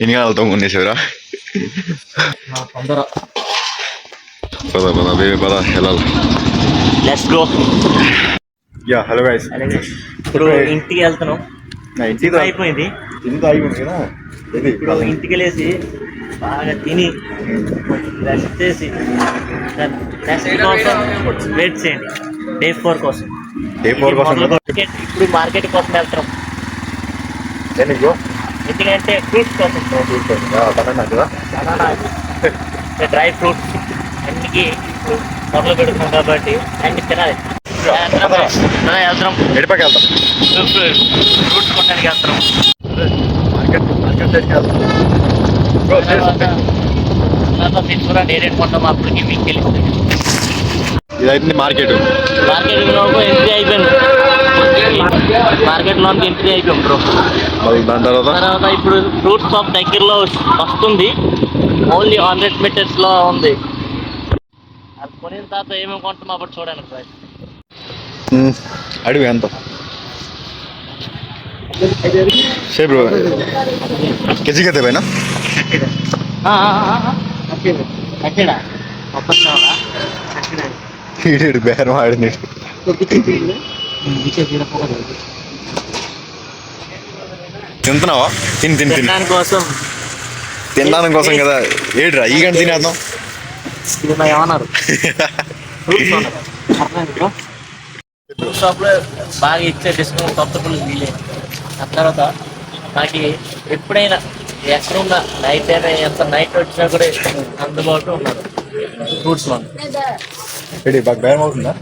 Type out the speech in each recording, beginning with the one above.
ఎన్ని వెళ్తాం కొనేసేవరా పద పద బేబీ పద వెళ్ళాలి. Let's go. Yeah hello guys. ఇప్పుడు ఇంటికి వెళ్తున్నాం. ఇంటికి అయిపోయింది. ఇప్పుడు ఇంటికి వెళ్ళేసి బాగా తిని రెస్ట్ చేసి నెక్స్ట్ కోసం వెయిట్ చేయండి. డే 4 కోసం. ఇప్పుడు మార్కెట్ కోసం వెళ్తున్నాం. ఎందుకంటే ఫ్రూట్స్ కోసం. బనానా డ్రై ఫ్రూట్స్ అన్నికి మొదలు పెడుతున్నాం కాబట్టి అన్ని తినాలి. వెళ్తున్నాం. ఎడిపాకి వెళ్తాం. ఫ్రూట్స్ కొనడానికి వెళ్తున్నాం. తీసుకురా డైరెక్ట్ కొంటాం. అప్పటికి మీకు తెలుస్తుంది. ఇదైతే మార్కెట్. మార్కెట్లో ఎంట్రీ అయిపోయింది. మార్కెట్లో ఎంట్రీ అయిపోయాం బ్రో. దాని తర్వాత ఇప్పుడు ఫ్రూట్ షాప్ దగ్గరలో వస్తుంది. ఓన్లీ 100 మీటర్స్లో ఉంది. అది కొనిన తర్వాత ఏమేమి కొంటాం అప్పుడు చూడండి ప్రైస్. అడుగు ఎంత సే బ్రో కేజీ కతే పైన బేరం ఆడింది. తింటున్నావా? తినడానికి కోసం తినడానికి కోసం కదా. ఏడ్రా ఈ గంట తినేద్దాం. ఏమన్నారు ఫ్రూట్ షాప్లో బాగా ఇచ్చే డిస్కౌంట్ కొత్త పుల్లు వీలే. ఆ తర్వాత మనకి ఎప్పుడైనా ఎక్కడున్నా నైట్ అయినా ఎంత నైట్ వచ్చినా కూడా అందుబాటులో ఉన్నారు ఫ్రూట్స్లో. బేరం అవుతుందా?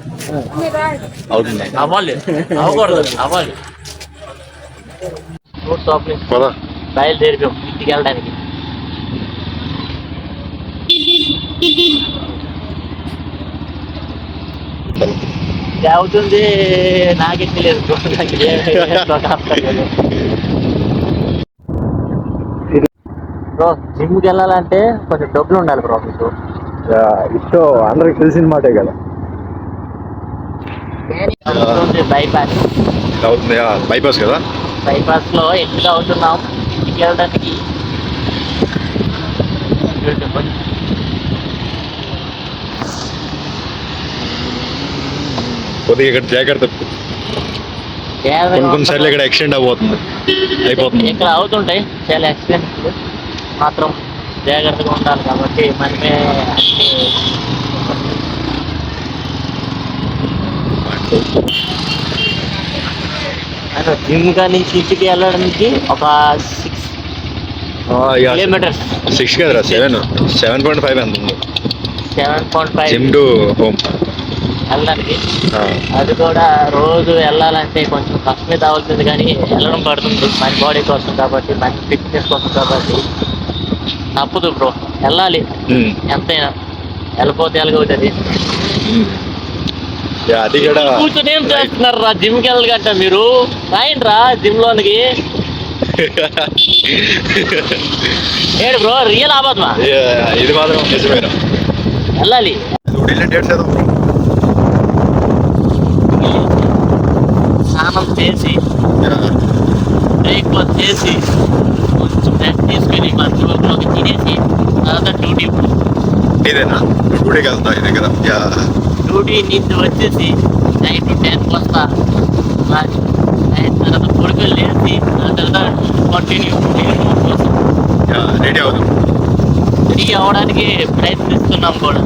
అవ్వాలి. అవ్వకూడదు. ఫ్రూట్ షాప్ నుంచి బయలుదేరిపోయాం ఇంటికి వెళ్ళడానికి. అవుతుంది నాకే తెలియదు. బ్రో జిమ్కి వెళ్ళాలంటే కొంచెం డబ్బులు ఉండాలి బ్రో. మీకు ఇష్టం అందరికి తెలిసిన మాటే కదా. బైపాస్ అవుతుంది బైపాస్ కదా. బైపాస్ లో ఎంట్రీ అవుతున్నాం ఇంటికి వెళ్ళడానికి. కొద్దిగా ఇక్కడ జాగ్రత్త. కొన్నిసార్లు ఇక్కడ ఎక్స్టెండ్ అయిపోతుంది. ఇక్కడ అవుతుంటాయి చాలా యాక్సిడెంట్లు. మాత్రం జాగ్రత్తగా ఉండాలి కాబట్టి మనమే అన్ని జిమ్ కానీ ఇంటికి వెళ్ళడానికి ఒక 6 కిలోమీటర్స్. 6 కదరా 7.5 ఎంత ఉంది. 7.5 జిమ్ టు హోమ్ వెళ్ళడానికి. అది కూడా రోజు వెళ్ళాలంటే కొంచెం కష్టమే తగులుతుంది కానీ వెళ్ళడం పడుతుంది. మన బాడీ కోసం కాబట్టి, మన ఫిట్నెస్ కోసం కాబట్టి తప్పదు బ్రో. వెళ్ళాలి ఎంతైనా. వెళ్ళిపోతే ఎలాగవుతుంది. అది కూడా కూర్చొని ఏం చేస్తున్నారు రా జిమ్కి వెళ్ళగంట మీరు. రాయండి రా జిమ్ లోనికి. ఏడు బ్రో రియల్ ఆబాద్మా. ఇది మాత్రం నిజమేనా. వెళ్ళాలి. స్నానం చేసి బ్రేక్ఫాస్ట్ చేసి కొంచెం రెస్ట్ తీసుకొని మధ్యలోకి తినేసి తర్వాత డ్యూటీ. ఇదేనా డ్యూటీకి వెళ్తా ఇదే కదా. డ్యూటీ నుంచి వచ్చేసి నైట్ 10కి వస్తా. తర్వాత కొడుకులు లేచి దాని తర్వాత కంటిన్యూ రెడీ అవుతాం. రెడీ అవ్వడానికి ప్రయత్నిస్తున్నాం కూడా.